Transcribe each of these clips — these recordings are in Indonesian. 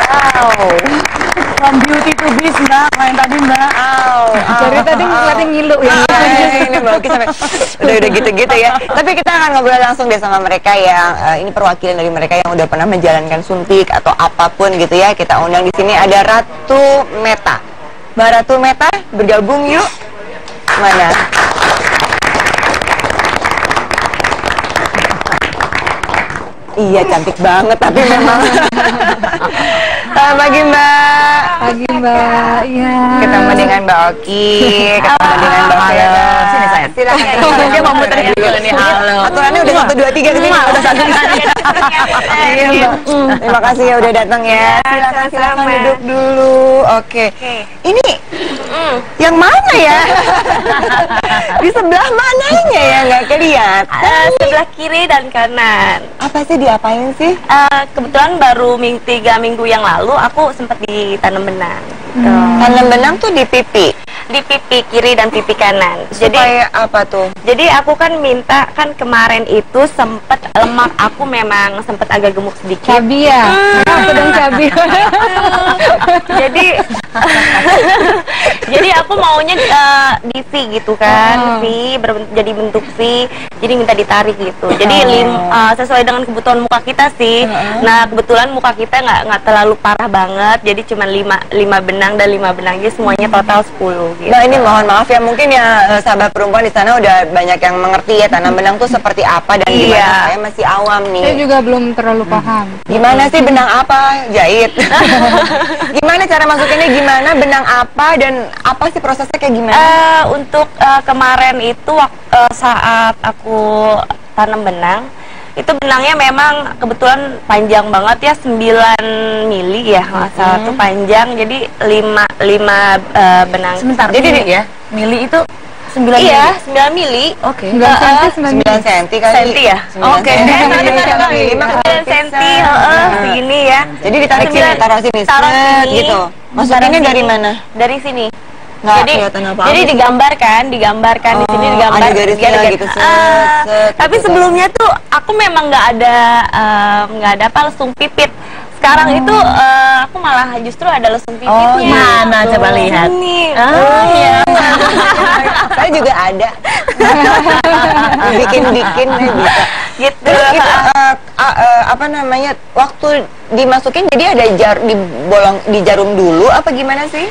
Wow. From beauty to beast Mbak, main tadi Mbak. Dari tadi ngeliatin ngilu ya. Ini Mbak Oki sampai udah gitu-gitu ya. Tapi kita akan ngobrol langsung deh sama mereka yang ini perwakilan dari mereka yang udah pernah menjalankan suntik atau apapun gitu ya. Kita undang di sini ada Ratu Meta. Mbak Ratu Meta, bergabung yuk. Mana? Iya, cantik banget tapi memang. Selamat pagi Mbak. Pagi Mbak. Iya. Ketemu dengan Mbak Oki, ketemu dengan Mbak Vera. Sini saya. Silakan. Dia mau muter dulu nih. Halo. Aturannya udah 1 2 3 kesini. Udah 1 Iya, Mbak. Terima kasih ya udah datang ya. Silakan duduk dulu. Oke. Ini yang mana ya? Di sebelah mananya ya nggak kelihatan? Sebelah kiri dan kanan. Apa sih diapain sih? Kebetulan baru 3 minggu yang lalu aku sempat ditanam benang. Tanam benang tuh di pipi. Di pipi kiri dan pipi kanan. Supaya apa tuh? Jadi aku kan minta, kan kemarin itu sempet lemak aku memang sempet agak gemuk sedikit. Cabi ya. Sedang cabi. Jadi jadi aku maunya di V gitu kan, V jadi bentuk V, jadi minta ditarik gitu. Jadi sesuai dengan kebutuhan muka kita sih. Nah kebetulan muka kita nggak terlalu parah banget, jadi cuma 5 benang dan 5 benang, jadi semuanya total 10 gitu. Nah ini mohon maaf ya, mungkin ya sahabat perempuan di sana udah banyak yang mengerti ya tanam benang tuh seperti apa dan gimana. Saya masih awam nih. Saya juga belum terlalu paham. Gimana sih benang apa? Jahit. Gimana cara masukinnya, gimana benang apa dan apa sih prosesnya kayak gimana? Untuk kemarin itu saat aku tanam benang, itu benangnya memang kebetulan panjang banget ya, 9 mili ya nggak salah tuh panjang, jadi 5 benang. Sebentar, Jadi mili ya? Mili itu 9 iya, mili? 9 mili. Oke. 9 cm 9 cm kali. Senti ya? 9 Oke. cm. 9 senti, segini ya. Jadi ditarik sini, taruh sini, taruh set, sini, gitu. Masukinnya dari mana? Dari sini. Nggak kelihatan apa-apa. Jadi digambarkan di sini digambar. ada garisnya gitu, set, tapi gitu. sebelumnya tuh aku memang nggak ada apa lesung pipit. Sekarang itu aku malah justru ada lesung pipitnya. Mana coba lihat. Ini. Iya. Saya juga ada. Bikin-bikin bisa. Gitu. Terus itu apa namanya, waktu dimasukin jadi ada di jarum dulu apa gimana sih?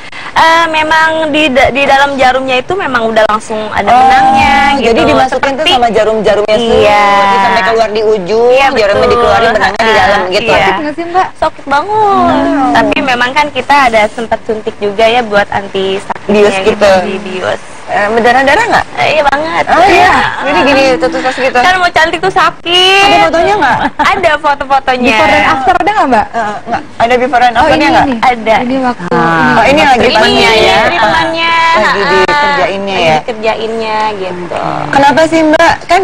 Memang di dalam jarumnya itu memang udah langsung ada benangnya gitu. Jadi dimasukin tuh sama jarum-jarumnya Iya. sampai keluar di ujung, Iya, jarumnya betul. dikeluarin, benangnya di dalam gitu. Iya. Nggak sih Mbak? Sakit banget. Tapi memang kan kita ada sempat suntik juga ya buat anti sakitnya Bius gitu. di bius. Berdarah-darah nggak? Iya banget. Oh iya. Jadi gini tutus gitu. Kan mau cantik tuh sakit. Ada fotonya nggak? Ada foto-fotonya. Before dan after ada nggak Mbak? Nggak. Ada before and afternya nggak? Ada. Ini waktu Oh ini lagi Treatmentnya pas- ya, treatmentnya. Lagi dikerjainnya ya. Dikerjainnya gitu. Kenapa sih Mbak? Kan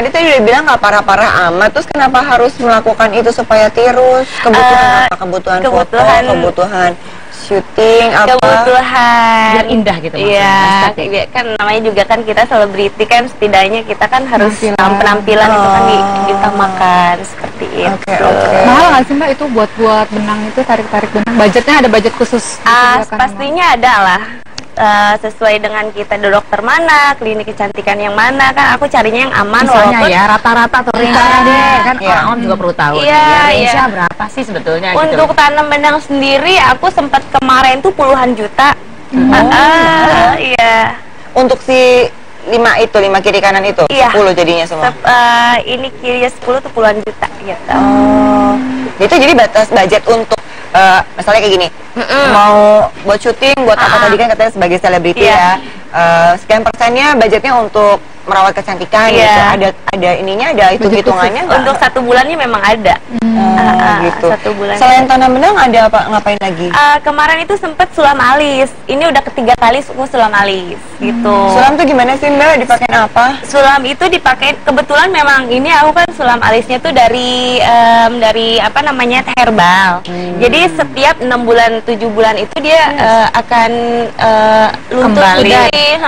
tadi udah bilang nggak parah-parah amat. Terus kenapa harus melakukan itu supaya tirus? Kebutuhan apa? Kebutuhan foto, kebutuhan syuting, apa? Kebutuhan. Biar indah gitu maksudnya, Iya, estetik. kan namanya juga kan kita selebriti kan, setidaknya kita kan harus penampilan itu kan diutamakan seperti itu. Oke. mahal nggak sih Mbak itu buat benang itu, tarik-tarik benang? Budgetnya ada budget khusus? disediakan, Pastinya ada lah. Sesuai dengan kita dokter mana, klinik kecantikan yang mana, kan aku carinya yang aman. Misalnya walaupun ya rata-rata atau range-nya deh, kan Iya. orang juga perlu tahu nih, Iya, ya, range-nya iya. berapa sih sebetulnya untuk gitu. tanam benang sendiri aku sempat kemarin tuh puluhan juta. Iya. Untuk si 5 kiri kanan itu, Iya. 10 jadinya semua. Ini kirinya 10 tuh puluhan juta gitu. Itu jadi batas budget untuk misalnya kayak gini, mau buat syuting, buat apa tadi kan katanya sebagai selebriti Iya. ya, sekian persennya budgetnya untuk merawat kecantikan Iya. gitu. Ada ininya, ada hitung-hitungannya nggak? Untuk 1 bulannya memang ada. Gitu. 1 bulan. Selain tanam benang ada apa, ngapain lagi? Kemarin itu sempet sulam alis. Ini udah ketiga kali aku sulam alis gitu. Sulam tuh gimana sih Mbak? Dipakein apa? Sulam itu dipakai, kebetulan memang ini aku kan sulam alisnya tuh dari apa namanya, herbal. Jadi setiap 6 bulan 7 bulan itu dia akan luntur Kembali. putih,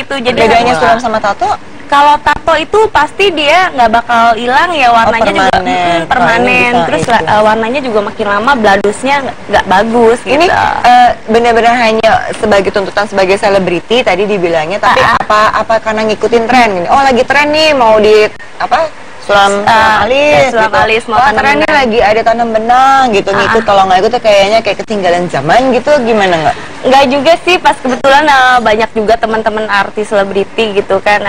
gitu. Jadi Bedanya sulam sama tato? Kalau tato itu pasti dia nggak bakal hilang ya, warnanya juga permanen. Terus warnanya juga makin lama bladusnya nggak bagus gitu. Ini benar-benar hanya sebagai tuntutan sebagai selebriti tadi dibilangnya, tapi apa karena ngikutin tren gini? Oh lagi tren nih mau di sulam alis, sulam gitu. alis mau tanam trennya benang. lagi ada tanam benang gitu, ngikut. Kalau nggak ikut tuh kayaknya kayak ketinggalan zaman gitu, gimana nggak? Nggak juga sih, pas kebetulan banyak juga teman-teman artis selebriti gitu kan,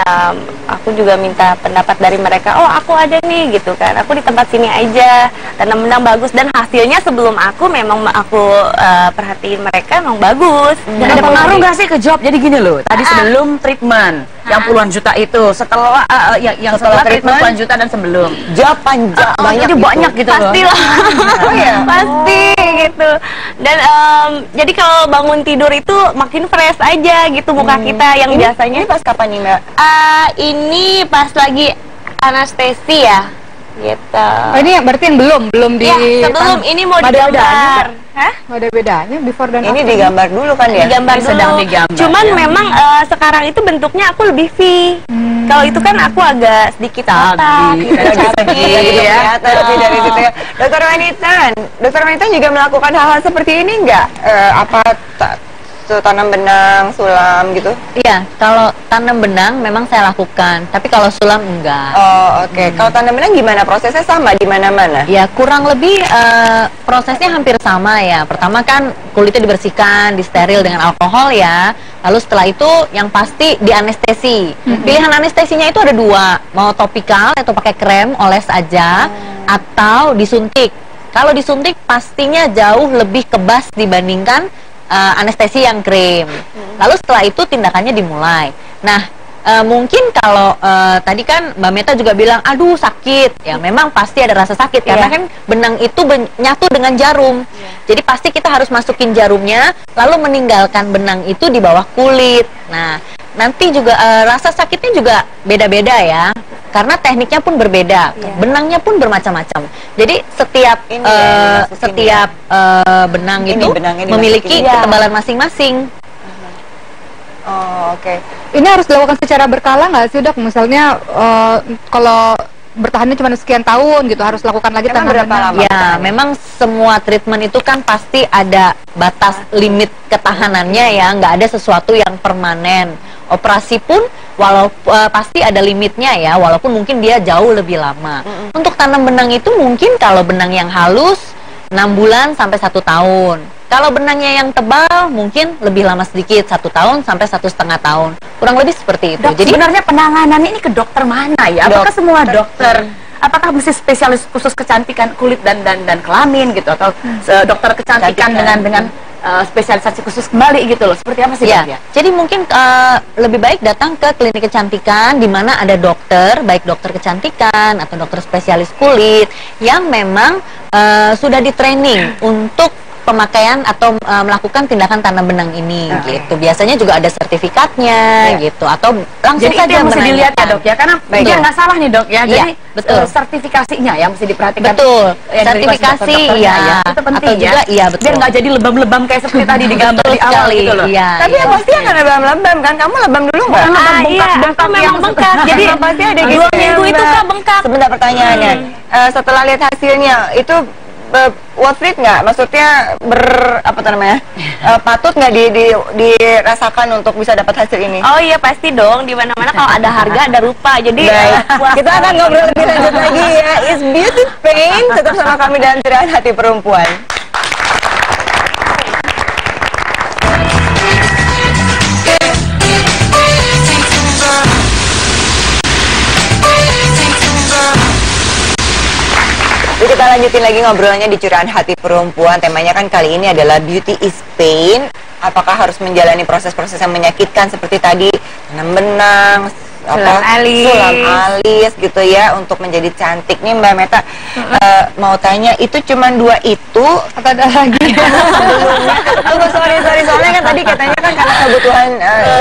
aku juga minta pendapat dari mereka. Oh aku ada nih gitu kan, aku di tempat sini aja tanam benang bagus, dan hasilnya sebelum aku perhatiin mereka emang bagus. Dan ada pengaruh nggak sih ke job? Jadi gini loh, tadi sebelum treatment yang puluhan juta itu, setelah yang setelah treatment puluhan juta dan sebelum Job panjang banyak gitu loh. Pastilah. Oh ya? Pasti gitu. Dan jadi kalau bangun tidur itu makin fresh aja gitu muka kita yang biasanya. Ini pas kapan nih Mbak? Ini pas lagi anestesi ya gitu. Oh, ini berarti yang belum di Ya, sebelum ini mau Ada digambar. Hah? Nggak ada bedanya before dan Ini after. digambar dulu kan ya? Digambar dulu. sedang digambar, Cuman ya. memang sekarang itu bentuknya aku lebih V. Kalau itu kan aku agak sedikit kotak, gitu, Lagi cabi. kelihatan sih dari situ ya. Dokter Wanita juga melakukan hal-hal seperti ini nggak? Tanam benang, sulam gitu? Iya, kalau tanam benang memang saya lakukan, tapi kalau sulam enggak. Oh oke. Kalau tanam benang gimana? Prosesnya sama di mana-mana? Ya kurang lebih prosesnya hampir sama ya. Pertama kan kulitnya dibersihkan, disteril dengan alkohol ya. Lalu setelah itu yang pasti dianestesi. Pilihan anestesinya itu ada dua, mau topikal atau pakai krem oles aja, atau disuntik. Kalau disuntik pastinya jauh lebih kebas dibandingkan anestesi yang krim. Lalu setelah itu tindakannya dimulai. Nah, mungkin kalau tadi kan Mbak Meta juga bilang, aduh sakit. Ya memang pasti ada rasa sakit karena kan benang itu nyatu dengan jarum. Jadi pasti kita harus masukin jarumnya, lalu meninggalkan benang itu di bawah kulit. Nah, nanti juga rasa sakitnya juga beda-beda ya. Karena tekniknya pun berbeda, benangnya pun bermacam-macam. Jadi setiap benang itu memiliki ketebalan masing-masing. Oh oke. Ini harus dilakukan secara berkala nggak sih dok? Misalnya kalau bertahannya cuma sekian tahun gitu, harus lakukan lagi tanam berapa benang. lama? Ya, memang semua treatment itu kan pasti ada batas limit ketahanannya ya, nggak ada sesuatu yang permanen. Operasi pun pasti ada limitnya ya, walaupun mungkin dia jauh lebih lama. Untuk tanam benang itu mungkin kalau benang yang halus 6 bulan sampai 1 tahun. Kalau benangnya yang tebal mungkin lebih lama sedikit, 1 tahun sampai 1,5 tahun. Kurang lebih seperti itu. Dok, Jadi sebenarnya penanganannya ini ke dokter mana ya? Apakah semua dokter? Apakah mesti spesialis khusus kecantikan kulit dan kelamin gitu, atau dokter kecantikan dengan spesialisasi khusus kembali gitu loh? Seperti apa sih ya, dok ya? jadi mungkin lebih baik datang ke klinik kecantikan di mana ada dokter, baik dokter kecantikan atau dokter spesialis kulit yang memang sudah di training untuk pemakaian atau melakukan tindakan tanam benang ini gitu. Biasanya juga ada sertifikatnya gitu, atau langsung Jadi itu saja yang mesti dilihat ya menanyakan. dok ya, karena dia nggak salah nih dok ya. Iya, Jadi betul. sertifikasinya yang mesti diperhatikan. Betul, Yang dari sertifikasi dokternya ya, itu penting atau juga iya betul. Biar nggak jadi lebam-lebam kayak seperti tadi digambar Betul di awal sekali, gitu loh. iya, Tapi iya. yang pasti akan lebam-lebam kan? Kamu lebam dulu nggak? Iya, aku memang bengkak. Jadi pasti ada 2 minggu itu Kak bengkak. Sebentar pertanyaannya. Setelah lihat hasilnya itu worth it nggak? Maksudnya patut nggak dirasakan untuk bisa dapat hasil ini? Oh iya pasti dong, di mana-mana kalau ada harga ada rupa. Jadi Kita akan ngobrol lebih lanjut lagi ya. Is beauty pain? Tetap sama kami dalam Curahan Hati Perempuan. Jadi kita lanjutin lagi ngobrolnya di Curahan Hati Perempuan. Temanya kan kali ini adalah Beauty is Pain. Apakah harus menjalani proses-proses yang menyakitkan seperti tadi tanam benang, sulam alis gitu ya, untuk menjadi cantik nih Mbak Meta. Mau tanya, itu cuma 2 itu Atau ada lagi? sebelumnya? Tunggu, sorry soalnya kan tadi katanya kan karena kebutuhan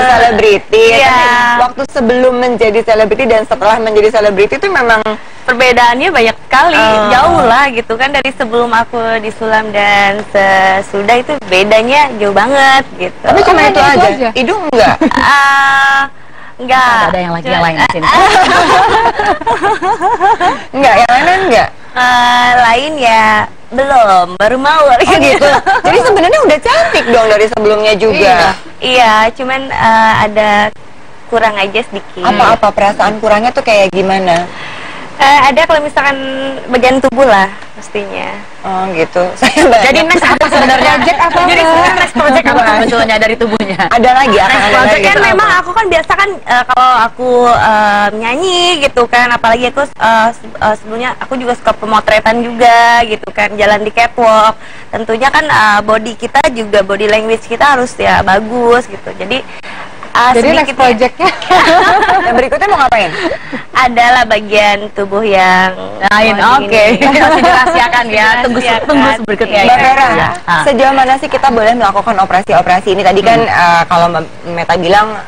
selebriti. Iya. Waktu sebelum menjadi selebriti dan setelah menjadi selebriti itu memang perbedaannya banyak sekali, jauh lah gitu kan, dari sebelum aku disulam dan sesudah itu bedanya jauh banget gitu. tapi cuma itu aja. Hidung enggak? Enggak. Ada yang lagi yang lain di sini. Enggak, yang lain enggak? Lain ya belum, baru mau. Oh gitu. Jadi sebenarnya udah cantik dong dari sebelumnya juga. Iya, cuman ada kurang aja sedikit. Apa-apa perasaan kurangnya tuh kayak gimana? Ada kalau misalkan bagian tubuh lah pastinya. Oh gitu. Saya banyak. Jadi next apa sebenarnya? Project apa? Jadi sebenarnya next project apa sebetulnya dari tubuhnya? Ada lagi, akan Next ada project lagi. Kan memang aku kan biasa kan kalau aku nyanyi gitu kan, apalagi aku sebelumnya aku juga suka pemotretan juga gitu kan, jalan di catwalk. Tentunya kan body kita juga, body language kita harus ya bagus gitu. Jadi next projectnya Yang berikutnya mau ngapain? adalah bagian tubuh yang Lain, oke. Masih dirahasiakan ya. Tunggu berikutnya. Mbak ya. Vera, Ya. sejauh mana sih kita boleh melakukan operasi-operasi ini? Tadi kan kalau Mbak Meta bilang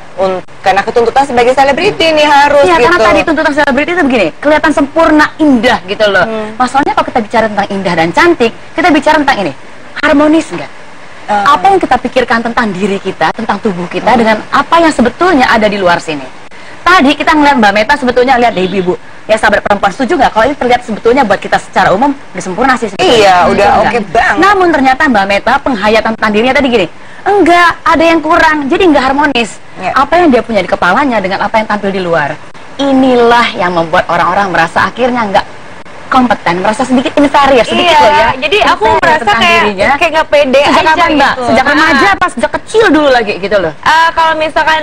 karena ketuntutan sebagai selebriti nih harus Iya, gitu. karena tadi tuntutan selebriti itu begini, kelihatan sempurna, indah gitu loh. Masalahnya kalau kita bicara tentang indah dan cantik, kita bicara tentang ini, harmonis nggak? Apa yang kita pikirkan tentang diri kita, tentang tubuh kita, dengan apa yang sebetulnya ada di luar sini. Tadi kita ngeliat Mbak Meta sebetulnya, lihat deh ibu-ibu, ya sahabat perempuan, setuju nggak kalau ini terlihat sebetulnya buat kita secara umum udah sempurna sih sebetulnya. Iya, udah Betul oke nggak? banget. Namun ternyata Mbak Meta penghayatan tentang dirinya tadi gini, enggak, ada yang kurang, jadi nggak harmonis. Ya. Apa yang dia punya di kepalanya dengan apa yang tampil di luar. Inilah yang membuat orang-orang merasa akhirnya nggak kompeten, merasa sedikit inferior, sedikit loh ya. Jadi aku Inferior merasa tentang dirinya. kayak nggak pede Sejak aja kapan Mbak? gitu. Sejak remaja apa sejak kecil dulu lagi gitu loh? Kalau misalkan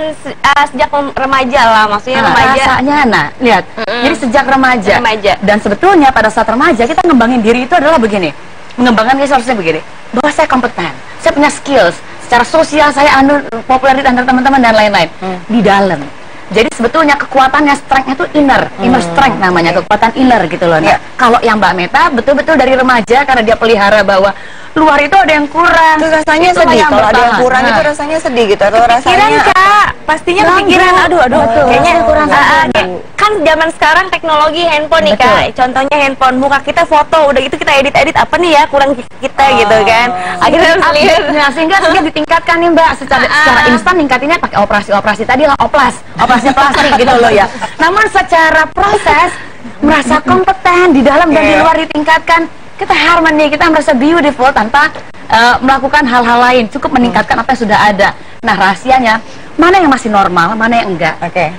sejak remaja lah, maksudnya remaja. Rasanya, nah, lihat. Jadi sejak remaja. Remaja. Dan sebetulnya pada saat remaja kita ngembangin diri itu adalah begini. Mengembangkan diri seharusnya begini. Bahwa saya kompeten, saya punya skills, secara sosial saya populer di antara teman-teman dan lain-lain. Di dalam. Jadi sebetulnya kekuatannya, strength-nya itu inner strength namanya, kekuatan inner gitu loh. Nah, kalau yang Mbak Meta betul-betul dari remaja karena dia pelihara bahwa luar itu ada yang kurang. Itu rasanya Itulah sedih. yang Kalau ada yang bertahan. kurang Nah. itu rasanya sedih gitu. Atau Kepikiran rasanya Kak, pastinya kepikiran. Aduh, Betul. kayaknya Kurang satu. kan zaman sekarang teknologi handphone nih Betul. Kak. Contohnya handphone, muka kita foto, udah gitu kita edit apa nih ya kurang kita gitu kan. Akhirnya harus lihat. Nah, sehingga ditingkatkan nih Mbak secara instan, ningkatinnya pakai operasi tadi lah, operasi plastik gitu loh ya. Namun secara proses merasa kompeten di dalam dan di luar ditingkatkan, kita harmoni, kita merasa beautiful tanpa melakukan hal-hal lain, cukup meningkatkan apa yang sudah ada. Nah, rahasianya mana yang masih normal, mana yang enggak.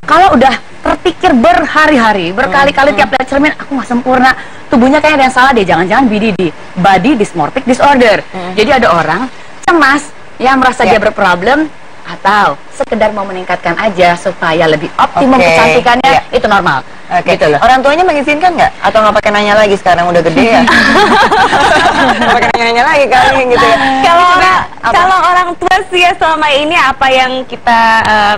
Kalau udah terpikir berhari-hari, berkali-kali tiap lihat cermin, aku nggak sempurna, tubuhnya kayak ada yang salah deh, jangan-jangan BDD, body dysmorphic disorder. Jadi ada orang cemas yang merasa dia berproblem, atau sekedar mau meningkatkan aja supaya lebih optimum kecantikannya, itu normal. Gitu loh. Orang tuanya mengizinkan nggak? Atau nggak pakai nanya lagi, sekarang udah gede ya? Nggak pakai nanya lagi kali gitu ya. Kalau orang tua sih ya selama ini apa yang kita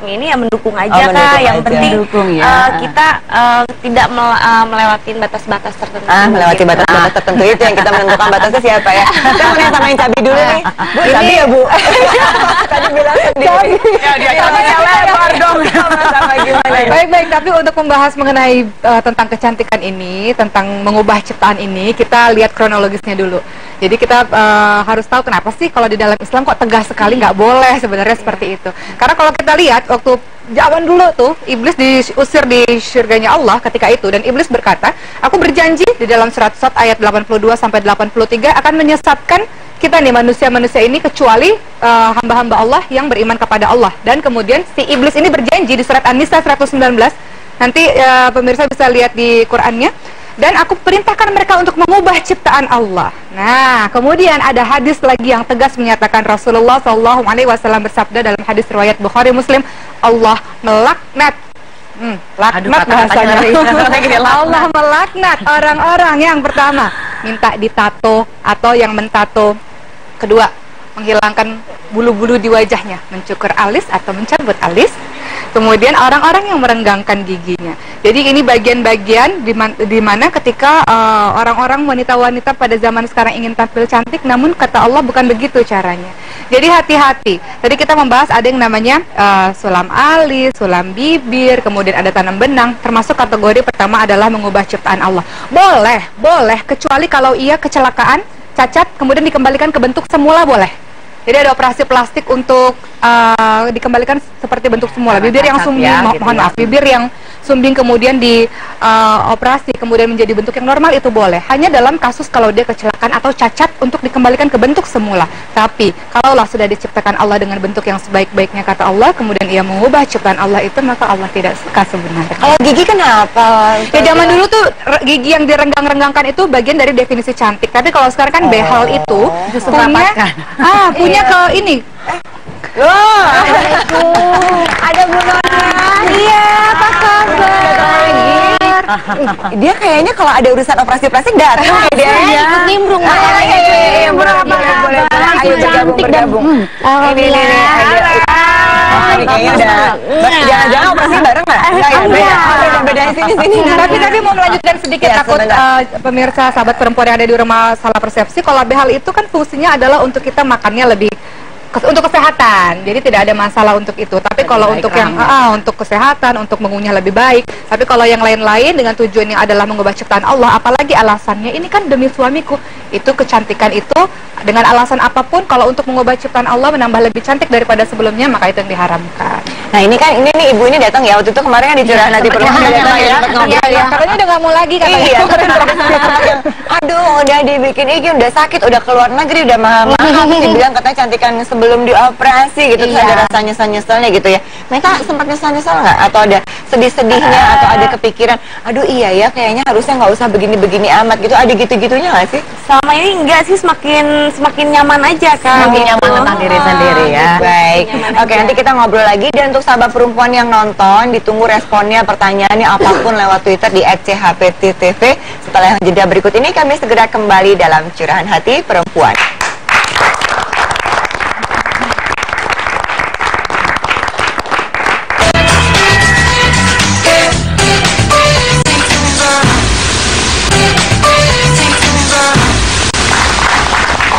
ini ya mendukung aja Kak. mendukung Yang aja. penting Mendukung, ya. kita tidak melewati batas-batas tertentu. Melewati gitu. batas-batas tertentu itu yang kita menentukan batasnya siapa ya. Kita mau nanya sama yang cabi dulu nih. Bu, cabi ya Bu? Tadi bilang sendiri. Ya, dia lebar dong. Sama gimana? Baik-baik, tapi untuk membahas mengenai tentang kecantikan ini, tentang mengubah ciptaan ini, kita lihat kronologisnya dulu. Jadi kita harus tahu kenapa sih kalau di dalam Islam kok tegas sekali nggak boleh sebenarnya seperti itu. Karena kalau kita lihat waktu zaman dulu tuh Iblis diusir di surganya Allah ketika itu, dan Iblis berkata, aku berjanji di dalam surat Sad ayat 82 sampai 83 akan menyesatkan kita nih manusia-manusia ini kecuali hamba-hamba Allah yang beriman kepada Allah. Dan kemudian si Iblis ini berjanji di surat An-Nisa 119, nanti pemirsa bisa lihat di Qur'annya, dan aku perintahkan mereka untuk mengubah ciptaan Allah. Nah, kemudian ada hadis lagi yang tegas menyatakan Rasulullah SAW bersabda dalam hadis riwayat Bukhari Muslim, Allah melaknat laknat bahasanya. Allah melaknat orang-orang yang pertama minta ditato atau yang mentato, kedua menghilangkan bulu-bulu di wajahnya, mencukur alis atau mencabut alis, kemudian orang-orang yang merenggangkan giginya. Jadi ini bagian-bagian di mana ketika orang-orang wanita-wanita pada zaman sekarang ingin tampil cantik, namun kata Allah bukan begitu caranya. Jadi hati-hati. Tadi kita membahas ada yang namanya sulam alis, sulam bibir, kemudian ada tanam benang. Termasuk kategori pertama adalah mengubah ciptaan Allah. Boleh, kecuali kalau ia kecelakaan, cacat, kemudian dikembalikan ke bentuk semula boleh. Jadi ada operasi plastik untuk dikembalikan seperti bentuk semula. Bibir yang sumbing, mohon maaf, bibir yang sumbing kemudian operasi kemudian menjadi bentuk yang normal itu boleh. Hanya dalam kasus kalau dia kecelakaan atau cacat untuk dikembalikan ke bentuk semula. Tapi kalaulah sudah diciptakan Allah dengan bentuk yang sebaik-baiknya kata Allah, kemudian ia mengubah ciptaan Allah itu, maka Allah tidak suka sebenarnya. Kalau gigi kenapa? Ya zaman dulu tuh gigi yang direnggang-renggangkan itu bagian dari definisi cantik. Tapi kalau sekarang kan behel itu punya ke ini. Ada Bu Nona. Iya, apa kabar? Dia kayaknya kalau ada urusan operasi plastik datang dia. Ikut nimbrung. Boleh ayo bergabung. Ini kayaknya udah jangan-jangan operasi bareng nggak? Beda sini. Tapi mau melanjutkan sedikit, takut pemirsa sahabat perempuan yang ada di rumah salah persepsi. Kalau behel itu kan fungsinya adalah untuk kita makannya lebih untuk kesehatan, jadi tidak ada masalah untuk itu. Tapi kalau untuk yang untuk kesehatan, untuk mengunyah lebih baik. Tapi kalau yang lain-lain dengan tujuannya adalah mengubah ciptaan Allah, apalagi alasannya ini kan demi suamiku, itu kecantikan itu dengan alasan apapun, kalau untuk mengubah ciptaan Allah menambah lebih cantik daripada sebelumnya, maka itu yang diharamkan. Nah ini kan ini nih ibu ini datang ya, waktu itu kemarin kan di Curahan Hati Perempuan Iya, katanya udah nggak mau lagi katanya. Aduh, udah dibikin iki, udah sakit, udah keluar negeri, udah mahal-mahal, dibilang katanya cantikan sebelum dioperasi gitu, terus ada rasa nyesel-nyeselnya gitu ya. Mereka sempat nyesel-nyesel nggak? Atau ada sedih-sedihnya, atau ada kepikiran, aduh iya ya kayaknya harusnya nggak usah begini-begini amat gitu, ada gitu-gitunya nggak sih? Selama ini enggak sih, semakin nyaman aja kan. Semakin nyaman tentang diri sendiri ya. Baik. Oke, nanti kita ngobrol lagi. Dan untuk sahabat perempuan yang nonton, ditunggu responnya, pertanyaannya apapun lewat Twitter di @chpttv. Setelah yang jeda berikut ini kami segera kembali dalam Curahan Hati Perempuan.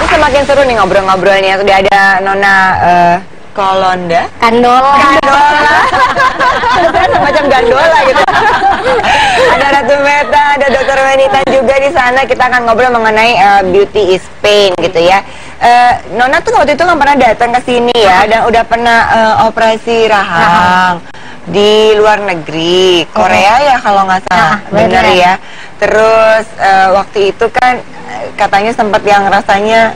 Semakin seru nih ngobrol-ngobrolnya. Sudah ada Nona Kolonda, Kandola. Semacam gandola gitu. Ada Ratu Meta, ada Dokter Wanita juga di sana. Kita akan ngobrol mengenai beauty is pain gitu ya. Nona tuh waktu itu kan pernah datang ke sini ya, dan udah pernah operasi rahang di luar negeri, Korea ya kalau nggak salah, bener ya. Terus waktu itu kan katanya sempat yang rasanya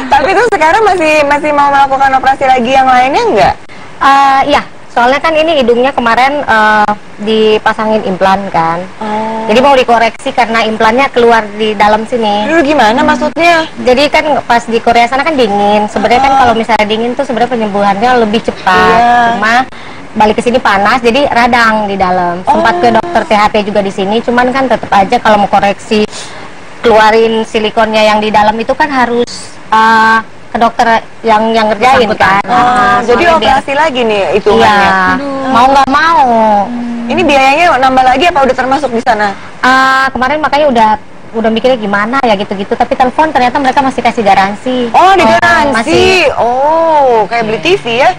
tapi tuh sekarang masih mau melakukan operasi lagi yang lainnya enggak? Iya, soalnya kan ini hidungnya kemarin dipasangin implan kan. Jadi mau dikoreksi karena implannya keluar di dalam sini. Lu gimana maksudnya? Jadi kan pas di Korea sana kan dingin. Sebenarnya kan kalau misalnya dingin tuh sebenarnya penyembuhannya lebih cepat. Cuma balik ke sini panas, jadi radang di dalam. Sempat ke dokter THT juga di sini, cuman kan tetap aja kalau mau koreksi keluarin silikonnya yang di dalam itu kan harus ke dokter yang ngerjain kan. Jadi operasi lagi nih hitungannya. Iya, mau nggak mau. Ini biayanya nambah lagi apa udah termasuk di sana? Kemarin makanya udah mikirnya gimana ya gitu-gitu, tapi telepon ternyata mereka masih kasih garansi. Oh, digaransi. Masih. Oh, kayak beli TV ya.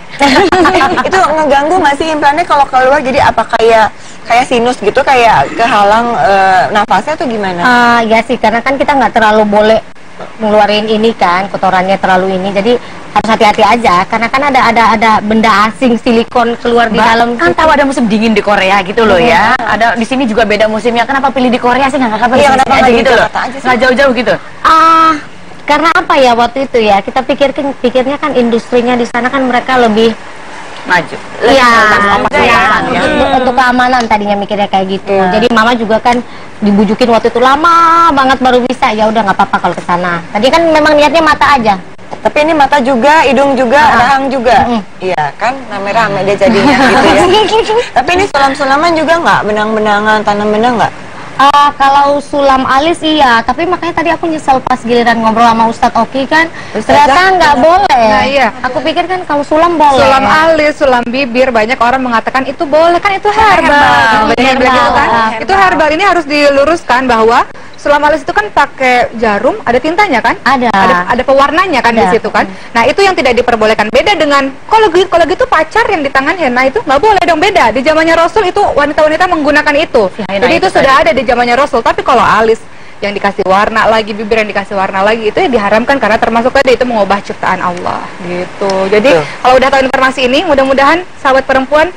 Itu ngeganggu nggak sih implannya kalau keluar, jadi apa kayak sinus gitu, kayak kehalang nafasnya tuh gimana? Ya sih, karena kan kita nggak terlalu boleh ngeluarin ini kan, kotorannya terlalu ini, jadi harus hati-hati aja, karena kan ada benda asing silikon keluar di dalam. Kan tahu ada musim dingin di Korea gitu loh ya. Ada di sini juga beda musimnya. Kenapa pilih di Korea sih, nggak apa-apa? Iya, kenapa nggak gitu loh? Nggak jauh-jauh gitu. Karena apa ya waktu itu ya, kita pikirnya kan industrinya di sana kan mereka lebih maju. Iya, untuk keamanan tadinya mikirnya kayak gitu. Jadi mama juga kan dibujukin waktu itu lama banget baru bisa. Ya udah nggak apa-apa kalau ke sana. Tadi kan memang niatnya mata aja. Tapi ini mata juga, hidung juga, rahang juga. Iya kan, rame-rame dia jadinya gitu ya. Tapi ini sulam-sulaman juga nggak? Benang-benangan, tanam benang nggak? Kalau sulam alis iya, tapi makanya tadi aku nyesel pas giliran ngobrol sama Ustadz Oki kan, ternyata nggak boleh. Nah iya, aku pikir kan kalau sulam boleh. Sulam alis, sulam bibir, banyak orang mengatakan itu boleh, kan itu herbal. Banyak yang bilang gitu kan. Itu herbal, ini harus diluruskan bahwa sulam alis itu kan pakai jarum, ada tintanya kan? Ada pewarnanya kan di situ kan. Nah itu yang tidak diperbolehkan. Beda dengan kalau gitu pacar yang di tangan henna itu nggak boleh dong, beda. Di zamannya Rasul itu wanita-wanita menggunakan itu. Jadi itu sudah ada di zamannya Rasul. Tapi kalau alis yang dikasih warna lagi, bibir yang dikasih warna lagi, itu ya diharamkan karena termasuk tadi itu mengubah ciptaan Allah gitu. Jadi kalau udah tahu informasi ini, mudah-mudahan sahabat perempuan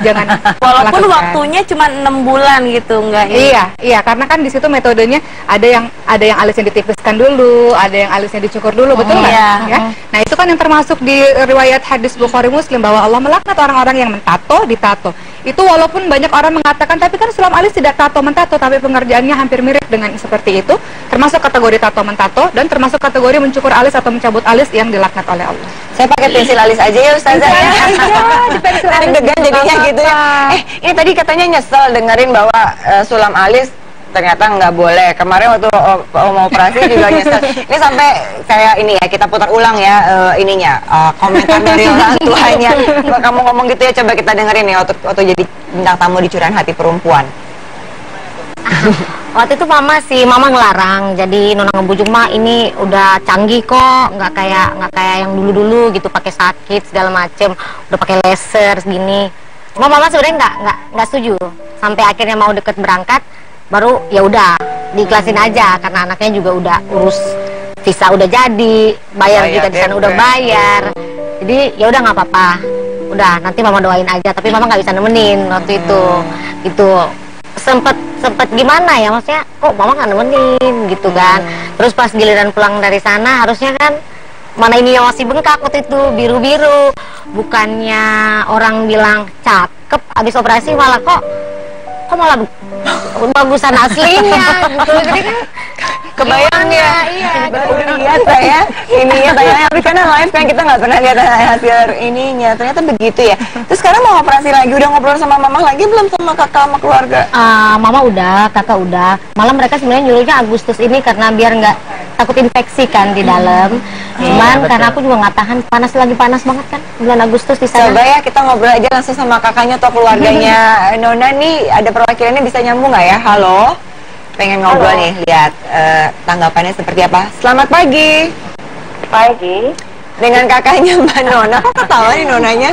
jangan Walaupun lakukan. waktunya cuma 6 bulan gitu, enggak ini. Iya, karena kan di situ metodenya ada yang alisnya ditipiskan dulu, ada yang alisnya dicukur dulu, betul nggak? Iya. Ya? Nah itu kan yang termasuk di riwayat hadis Bukhari Muslim bahwa Allah melaknat orang-orang yang mentato, ditato. Itu walaupun banyak orang mengatakan, tapi kan sulam alis tidak tato mentato, tapi pengerjaannya hampir mirip dengan seperti itu, termasuk kategori tato mentato dan termasuk kategori mencukur alis atau mencabut alis yang dilaknat oleh Allah. Saya pakai pensil alis aja ya Ustazah ya. Di pensil alis Deg-degan jadinya gitu ya. Ini tadi katanya nyesel dengerin bahwa sulam alis ternyata nggak boleh. Kemarin waktu mau operasi juga nyesel. Ini sampai kayak ini ya, kita putar ulang ya komentar dari orang tuanya. Kalau kamu ngomong gitu ya, coba kita dengerin ya waktu jadi bintang tamu di Curahan Hati Perempuan. Waktu itu mama ngelarang, jadi nona ngebujuk mah ini udah canggih kok, nggak kayak yang dulu gitu pakai sakit segala macem, udah pakai laser segini. Cuma mama sebenarnya nggak setuju, sampai akhirnya mau deket berangkat, baru ya udah diiklasin aja karena anaknya juga udah urus visa udah jadi, bayar juga di sana udah bayar, jadi ya udah nggak apa-apa, udah nanti mama doain aja, tapi mama nggak bisa nemenin waktu itu, gitu. sempet gimana ya, maksudnya kok mama nggak nemenin gitu kan. Terus pas giliran pulang dari sana harusnya kan mana ini yang masih bengkak waktu itu, biru-biru, bukannya orang bilang cakep abis operasi malah kok malah bagusan aslinya gitu. Jadi kan Kebayang ya, iya, baru lihat saya ininya tayangnya, tapi karena live kan kita nggak pernah lihat hasil ininya, ternyata begitu ya. Terus sekarang mau operasi lagi, udah ngobrol sama mama lagi belum, sama kakak sama keluarga? Mama udah, kakak udah. Malah mereka sebenarnya nyuruhnya Agustus ini karena biar nggak takut infeksi kan di dalam. Cuman karena aku juga nggak tahan, lagi panas banget kan bulan Agustus di sana. Coba ya kita ngobrol aja langsung sama kakaknya atau keluarganya Nona nih, ada perwakilannya bisa nyambung nggak ya? Halo? Pengen ngobrol nih, lihat tanggapannya seperti apa. Selamat pagi. Pagi. Dengan kakaknya Mbak Nona. Kok ketawa nih Nonanya?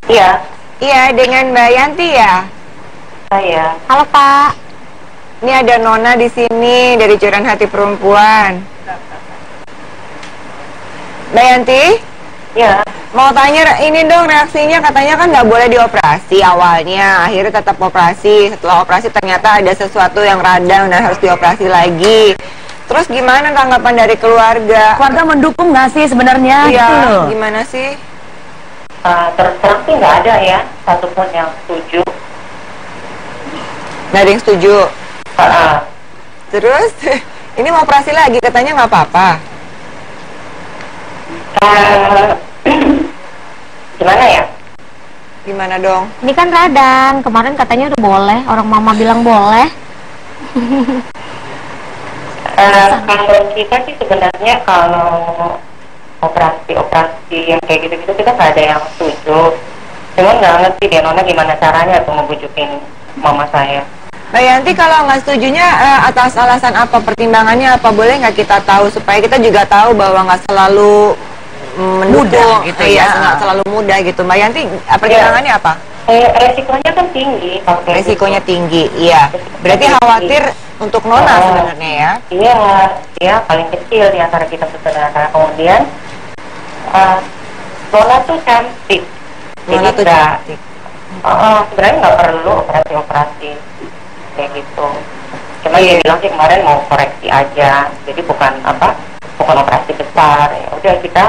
Iya. Iya, dengan Mbak Yanti ya? Saya. Halo Pak. Ini ada Nona di sini dari Curahan Hati Perempuan. Mbak Yanti? Iya. Mau tanya ini dong, reaksinya katanya kan nggak boleh dioperasi awalnya, akhirnya tetap operasi. Setelah operasi ternyata ada sesuatu yang radang dan harus dioperasi lagi. Terus gimana tanggapan dari keluarga? Keluarga mendukung nggak sih sebenarnya? Iya, Gitu loh. gimana sih? Terus terang sih nggak ada ya satupun yang setuju. Nggak ada yang setuju. Ah, Terus ini mau operasi lagi, katanya nggak apa-apa. Gimana ya? Gimana dong? Ini kan radang, kemarin katanya udah boleh, orang mama bilang boleh. Kalau kita sih sebenarnya kalau operasi yang kayak gitu-gitu kita nggak ada yang setuju. Cuman nggak ngerti deh Nona gimana caranya tuh ngebujukin mama saya. Mbak Yanti, kalau nggak setujunya atas alasan apa, pertimbangannya apa, boleh nggak kita tahu supaya kita juga tahu bahwa nggak selalu mendukung gitu ya, nggak selalu mudah gitu. Mbak Yanti, pertimbangannya apa? Resikonya kan tinggi. Resikonya tinggi, iya. Berarti khawatir untuk Nona sebenarnya ya? Iya, dia paling kecil di antara kita bersaudara. Kemudian Nona tuh cantik. Nona tuh cantik. Sebenarnya nggak perlu operasi kayak gitu. Cuma dia bilang sih kemarin mau koreksi aja. Jadi bukan operasi besar. Ya udah kita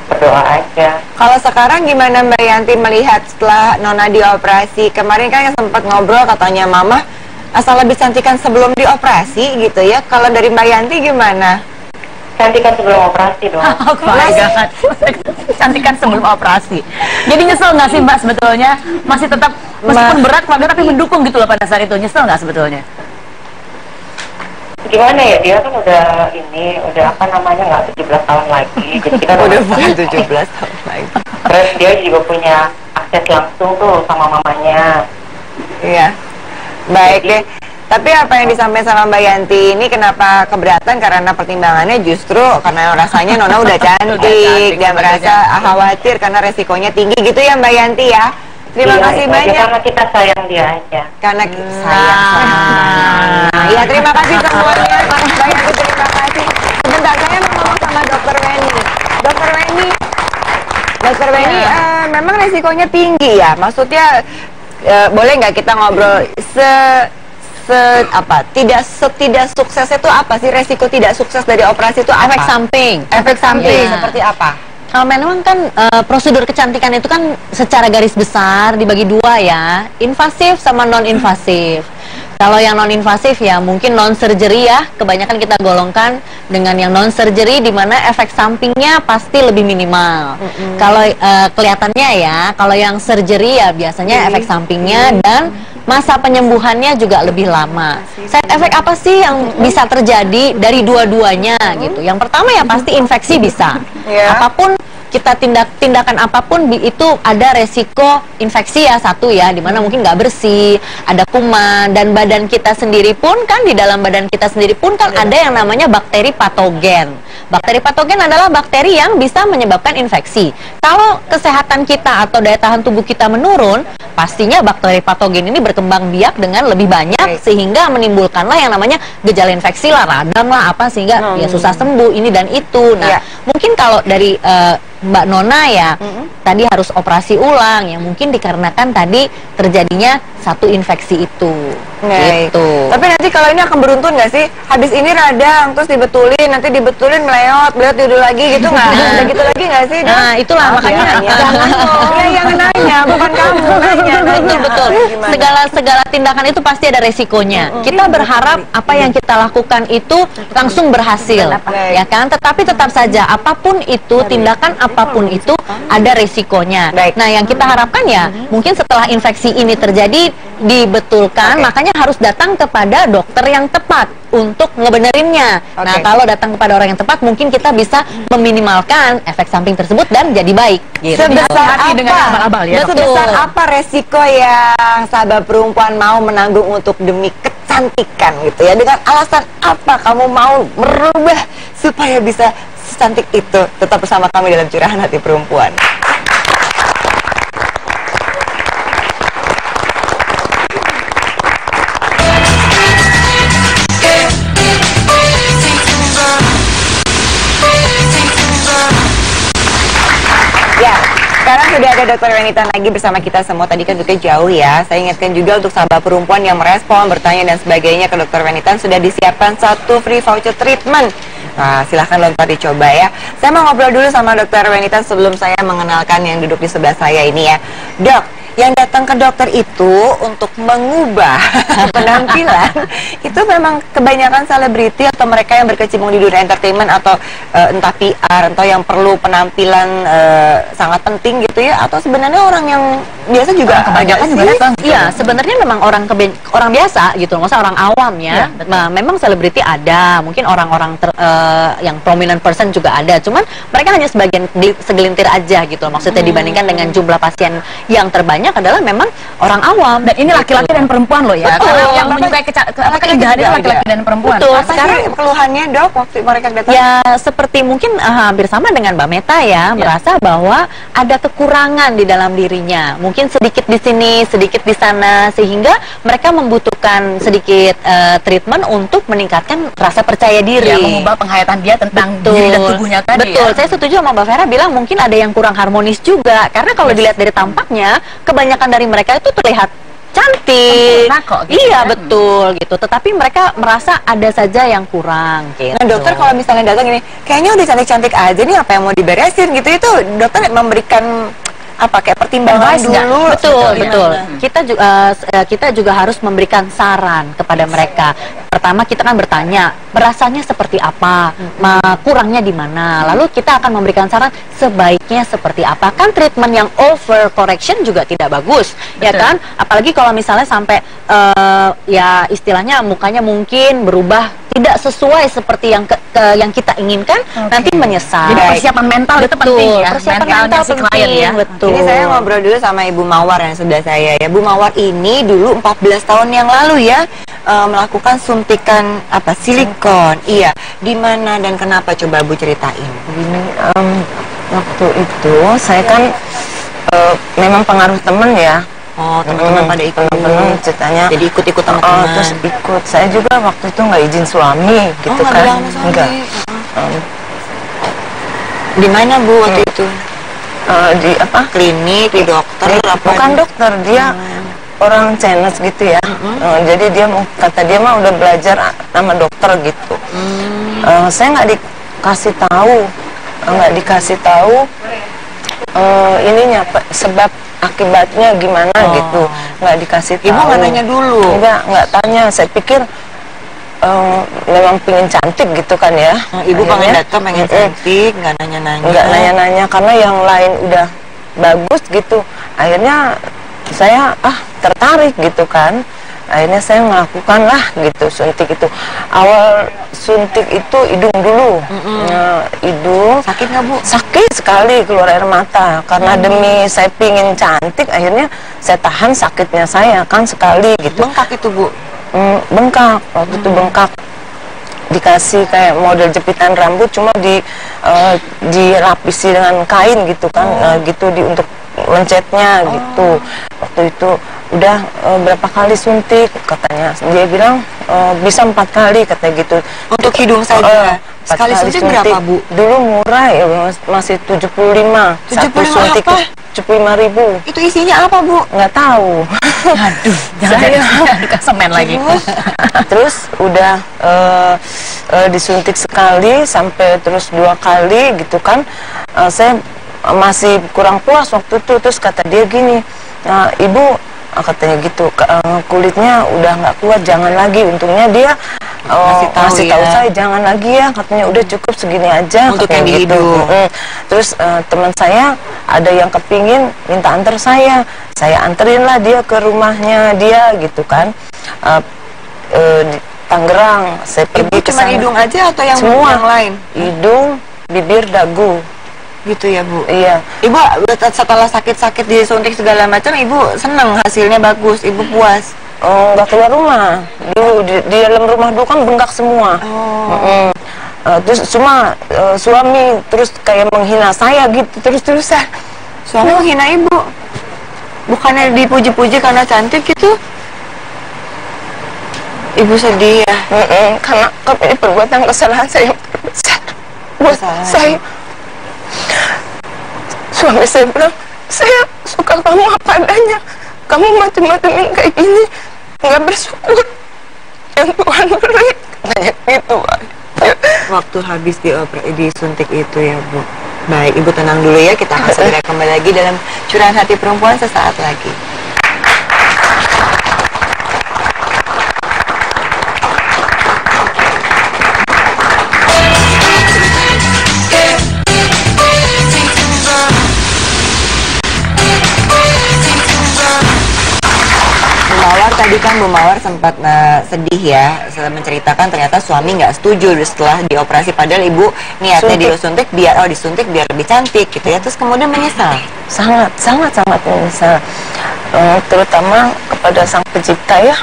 berdoa aja. Kalau sekarang gimana Mbak Yanti melihat setelah Nona dioperasi? Kemarin kan sempat ngobrol katanya Mama asal lebih cantikan sebelum dioperasi gitu ya. Kalau dari Mbak Yanti gimana? Cantikan sebelum operasi dong. Oh my God. Cantikan sebelum operasi. Jadi nyesel nggak sih Mbak sebetulnya? Masih tetap, meskipun berat keluarga tapi mendukung gitu loh pada saat itu. Nyesel nggak sebetulnya? Gimana ya, dia kan udah nggak 17 tahun lagi. Jadi kita Udah bukan 17 tahun lagi. Terus dia juga punya akses langsung tuh sama mamanya. Iya. Baik deh. Tapi apa yang disampaikan sama Mbak Yanti ini kenapa keberatan? Karena pertimbangannya justru karena rasanya Nona udah cantik, dia merasa khawatir karena resikonya tinggi gitu ya Mbak Yanti ya. Terima Iya, kasih itu aja, banyak. karena kita sayang dia aja. Karena sayang. Ya terima kasih semuanya. Banyak terima kasih. Sebentar saya mau ngomong sama Dokter Weni. Dokter Weni, memang resikonya tinggi ya. Maksudnya boleh nggak kita ngobrol tidak sukses itu apa sih, resiko tidak sukses dari operasi itu apa? Efek samping. Efek samping. Iya. Seperti apa? Kalau memang kan prosedur kecantikan itu kan secara garis besar dibagi dua ya, invasif sama non invasif. Kalau yang non invasif ya mungkin non surgery ya, kebanyakan kita golongkan dengan yang non surgery di mana efek sampingnya pasti lebih minimal. Kalau kelihatannya ya, kalau yang surgery ya biasanya efek sampingnya dan masa penyembuhannya juga lebih lama. Side effect apa sih yang bisa terjadi dari dua-duanya gitu? Yang pertama ya pasti infeksi bisa. Apapun kita tindakan apapun itu ada resiko infeksi ya, satu ya, dimana mungkin nggak bersih, ada kuman, dan badan kita sendiri pun kan, di dalam badan kita sendiri pun kan ada yang namanya bakteri patogen. Bakteri patogen adalah bakteri yang bisa menyebabkan infeksi. Kalau kesehatan kita atau daya tahan tubuh kita menurun, pastinya bakteri patogen ini berkembang biak dengan lebih banyak sehingga menimbulkanlah yang namanya gejala infeksi lah, radang lah apa, sehingga ya susah sembuh ini dan itu. Nah, mungkin kalau dari Mbak Nona ya, tadi harus operasi ulang ya, mungkin dikarenakan tadi terjadinya satu infeksi itu. Gitu. Tapi nanti kalau ini akan beruntun nggak sih? Habis ini radang, terus dibetulin, nanti dibetulin meleot, beliau tidur lagi gitu nggak? Ada gitu lagi nggak sih? Nah, itulah makanya jangan dong. Yang nanya, bukan kamu nanya. Betul. Segala tindakan itu pasti ada resikonya. Kita berharap apa yang kita lakukan itu langsung berhasil, ya kan? Tetapi tetap saja apapun itu, tindakan apapun itu ada resikonya. Nah, yang kita harapkan ya, mungkin setelah infeksi ini terjadi dibetulkan, makanya harus datang kepada dokter yang tepat untuk ngebenerinnya. Nah, kalau datang kepada orang yang tepat, mungkin kita bisa meminimalkan efek samping tersebut dan jadi baik. Gitu. Sebesar apa? Dengan abal-abal ya. Sebesar apa resiko yang sahabat perempuan mau menanggung untuk demi kecantikan gitu ya? Dengan alasan apa kamu mau merubah supaya bisa secantik itu? Tetap bersama kami dalam Curahan Hati Perempuan. Ya, sekarang sudah ada Dokter Wenita lagi bersama kita semua. Tadi kan duduknya jauh ya. Saya ingatkan juga untuk sahabat perempuan yang merespon, bertanya dan sebagainya ke Dokter Wenita, sudah disiapkan satu free voucher treatment. Nah, silahkan lontar dicoba ya. Saya mau ngobrol dulu sama Dokter Wenita sebelum saya mengenalkan yang duduk di sebelah saya ini ya. Dok, yang datang ke dokter itu untuk mengubah penampilan itu memang kebanyakan selebriti atau mereka yang berkecimpung di dunia entertainment atau entah PR atau yang perlu penampilan sangat penting gitu ya, atau sebenarnya orang yang biasa juga kebanyakan juga datang gitu. Iya, sebenarnya memang orang biasa gitu, nggak usah orang awam ya. Nah, memang selebriti ada, mungkin orang-orang yang prominent person juga ada, cuman mereka hanya segelintir aja gitu, maksudnya dibandingkan dengan jumlah pasien yang terbanyak adalah memang orang awam. Dan ini laki-laki dan perempuan loh ya. Betul. Karena yang menyukai keindahan itu laki-laki dan perempuan. Betul. Apa Sekarang sih keluhannya dok waktu mereka datang? ya seperti mungkin hampir sama dengan Mbak Meta ya, merasa bahwa ada kekurangan di dalam dirinya, mungkin sedikit di sini, sedikit di sana, sehingga mereka membutuhkan sedikit treatment untuk meningkatkan rasa percaya diri. Ya, mengubah penghayatan dia tentang diri dan tubuhnya tadi. Betul, ya. saya setuju sama Mbak Vera bilang mungkin ada yang kurang harmonis juga, karena kalau dilihat dari tampaknya, kebanyakan dari mereka itu terlihat cantik. Sempurna kok, gitu iya kan? betul gitu, tetapi mereka merasa ada saja yang kurang gitu. Nah dokter kalau misalnya datang ini, kayaknya udah cantik-cantik aja nih, apa yang mau diberesin gitu, itu dokter memberikan apa kayak pertimbangan Advice nggak? dulu? Betul, gitu ya? betul. Kita juga harus memberikan saran kepada mereka. Pertama kita kan bertanya, rasanya seperti apa, kurangnya di mana. Lalu kita akan memberikan saran sebaiknya seperti apa. Kan treatment yang over correction juga tidak bagus, ya kan? Apalagi kalau misalnya sampai ya istilahnya mukanya mungkin berubah tidak sesuai seperti yang kita inginkan, nanti menyesal. Jadi persiapan mental itu penting ya. Persiapan Mentalnya mental si klien ya. betul. Ini saya ngobrol dulu sama Ibu Mawar yang sebelah saya ya. Bu Mawar ini dulu 14 tahun yang lalu ya melakukan suntikan apa silikon. Iya, di mana dan kenapa coba Bu ceritain? Begini, waktu itu saya kan memang pengaruh temen ya. Oh, teman-teman pada ikut. Teman-teman ceritanya. Jadi ikut-ikut sama teman. Terus ikut. Saya juga waktu itu nggak izin suami gitu nggak kan. bilang sama suami. Enggak. Di mana Bu waktu itu? Di apa? Klinik, di dokter apa? Bukan dokter, dia orang Chinese gitu ya. Jadi dia kata dia mah udah belajar nama dokter gitu. Saya nggak dikasih tahu, ininya sebab akibatnya gimana gitu, nggak dikasih tahu. Ibu nggak nanya dulu? Nggak tanya. Saya pikir memang pengen cantik gitu kan ya. Ibu pengen datang, pengen cantik, nggak nanya-nanya. Nggak nanya-nanya karena yang lain udah bagus gitu. Akhirnya saya tertarik gitu kan. Akhirnya saya melakukan lah gitu suntik itu. Awal suntik itu hidung dulu. Hidung. Sakit nggak Bu? Sakit sekali, keluar air mata. Karena demi saya pingin cantik, akhirnya saya tahan sakitnya saya kan sekali gitu. Bengkak itu Bu? Bengkak, waktu itu bengkak. Dikasih kayak model jepitan rambut, cuma dilapisi dengan kain gitu kan, gitu untuk mencetnya gitu. Waktu itu udah berapa kali suntik katanya, dia bilang bisa 4 kali katanya gitu. Untuk hidung saja? Sekali suntik berapa Bu? Dulu murah ya, masih 75. 75 suntik apa? 75.000. Itu isinya apa Bu? Nggak tahu. Aduh, jangan dikasemen lagi. Terus udah disuntik sekali sampai terus 2 kali gitu kan. Saya masih kurang puas waktu itu. Terus kata dia gini, Ibu, katanya gitu, kulitnya udah nggak kuat, jangan lagi. Untungnya dia masih tahu saya jangan lagi ya, katanya udah cukup segini aja untuk yang di hidung. Terus teman saya ada yang kepingin minta antar saya anterin lah dia ke rumahnya dia gitu kan, di Tangerang. Saya pergi ke cuma hidung aja atau yang semua yang lain? Hidung, bibir, dagu gitu ya Bu? Iya. Ibu setelah sakit-sakit disuntik segala macam, Ibu seneng hasilnya bagus, Ibu puas? Nggak keluar rumah dulu, di dalam rumah dulu kan bengkak semua. Terus cuma suami terus kayak menghina saya gitu terus-terusan. Suami menghina Ibu? Bukannya dipuji-puji karena cantik gitu? Ibu sedih ya? Karena ini perbuatan kesalahan saya yang terbesar buat saya. Suami saya bilang, saya suka kamu apa adanya, kamu macam-macamin kayak gini, nggak bersyukur yang Tuhan beri, kayak gitu. Waktu habis disuntik itu ya Bu. Baik, Ibu tenang dulu ya, kita akan segera kembali lagi dalam Curahan Hati Perempuan sesaat lagi. Tadi kan Bu Mawar sempat sedih ya, menceritakan ternyata suami nggak setuju setelah dioperasi, padahal Ibu niatnya disuntik biar lebih cantik gitu ya, terus kemudian menyesal. Sangat menyesal, terutama kepada Sang Pencipta ya.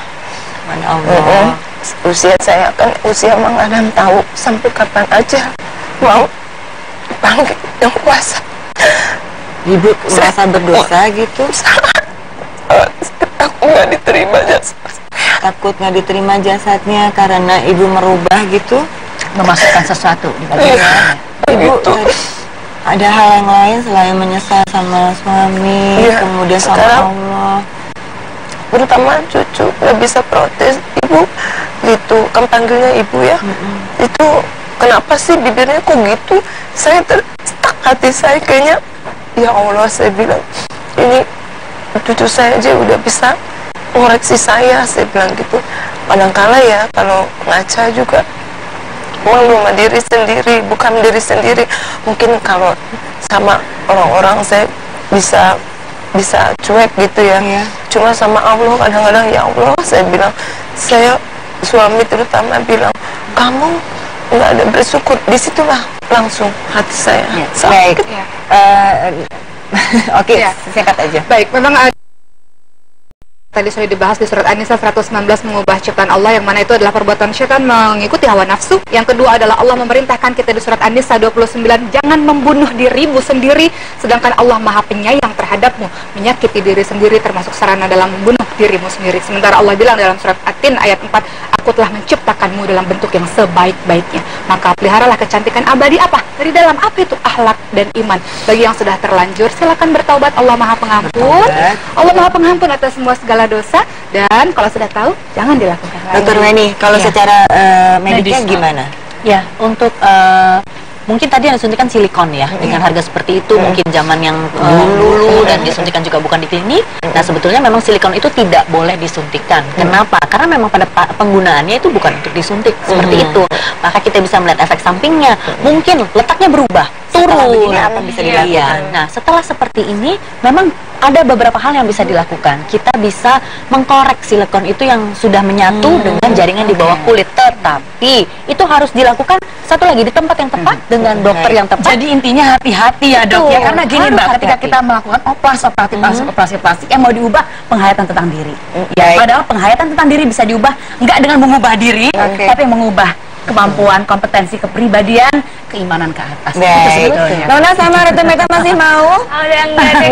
Mana Allah. Usia saya kan usia mengadam tahu sampai kapan aja mau panggil yang kuasa. Ibu merasa berdosa gitu? Aku nggak diterima jasa. Takut nggak diterima jasadnya karena Ibu merubah gitu, Memasukkan sesuatu di bagian. Ibu ada hal yang lain selain menyesal sama suami, kemudian sama Allah, terutama cucu nggak bisa protes. Ibu gitu kan panggilnya Ibu ya. Itu kenapa sih bibirnya kok gitu? Saya stuck hati saya kayaknya, ya Allah, saya bilang ini cucu saya aja udah bisa ngoreksi saya bilang gitu. Kadang-kala ya kalau ngaca juga malu sama diri sendiri, bukan diri sendiri. Mungkin kalau sama orang-orang saya bisa cuek gitu ya. Cuma sama Allah kadang-kadang, ya Allah, saya bilang, saya suami terutama bilang, kamu nggak ada bersyukur. Disitulah langsung hati saya sakit. Oke, singkat aja. Baik, memang ada tadi sudah dibahas di surat An-Nisa 119, mengubah ciptaan Allah, yang mana itu adalah perbuatan syaitan mengikuti hawa nafsu. Yang kedua adalah Allah memerintahkan kita di surat An-Nisa 29, jangan membunuh dirimu sendiri, sedangkan Allah Maha Penyayang terhadapmu. Menyakiti diri sendiri termasuk sarana dalam membunuh dirimu sendiri. Sementara Allah bilang dalam surat At-Tin ayat 4, aku telah menciptakanmu dalam bentuk yang sebaik-baiknya, maka peliharalah kecantikan abadi. Apa? Dari dalam apa itu? Akhlak dan iman. Bagi yang sudah terlanjur, silakan bertaubat. Allah Maha Pengampun. Allah Maha Pengampun atas semua segala dosa. Dan kalau sudah tahu, jangan dilakukan lagi. Dokter Weni, kalau secara medisnya gimana? Ya, untuk mungkin tadi yang disuntikan silikon ya, dengan harga seperti itu, mungkin zaman yang dulu dan disuntikan juga bukan di klinik. Nah, sebetulnya memang silikon itu tidak boleh disuntikan. Kenapa? Karena memang pada penggunaannya itu bukan untuk disuntik seperti itu. Maka kita bisa melihat efek sampingnya. Mungkin letaknya berubah, turun. Apa bisa dilakukan? Iya. Nah, setelah seperti ini, memang ada beberapa hal yang bisa dilakukan. Kita bisa mengkorek silikon itu yang sudah menyatu dengan jaringan di bawah kulit. Tetapi itu harus dilakukan satu lagi di tempat yang tepat dengan dokter yang tepat. Jadi intinya hati-hati ya dok ya, karena gini Harus mbak, ketika hati-hati. kita melakukan operasi plastik yang mau diubah penghayatan tentang diri. Ya, Baik. padahal penghayatan tentang diri bisa diubah nggak dengan mengubah diri, tapi mengubah kemampuan, kompetensi, kepribadian, keimanan ke atas. Itu Baik. sebetulnya. Nona sama Ratu Meta masih mau? Udah enggak deh.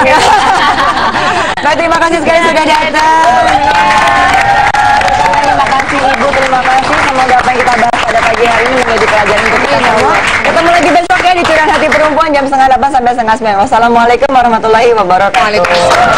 Mbak, terima kasih sekali sudah datang. Terima kasih Ibu, terima kasih. Semoga apa yang kita bahas pada pagi hari ini menjadi pelajaran untuk kita semua. Ketemu lagi besok ya di Curahan Hati Perempuan jam 8:30 sampai 8:30. Wassalamualaikum warahmatullahi wabarakatuh. Waalaikumsalam.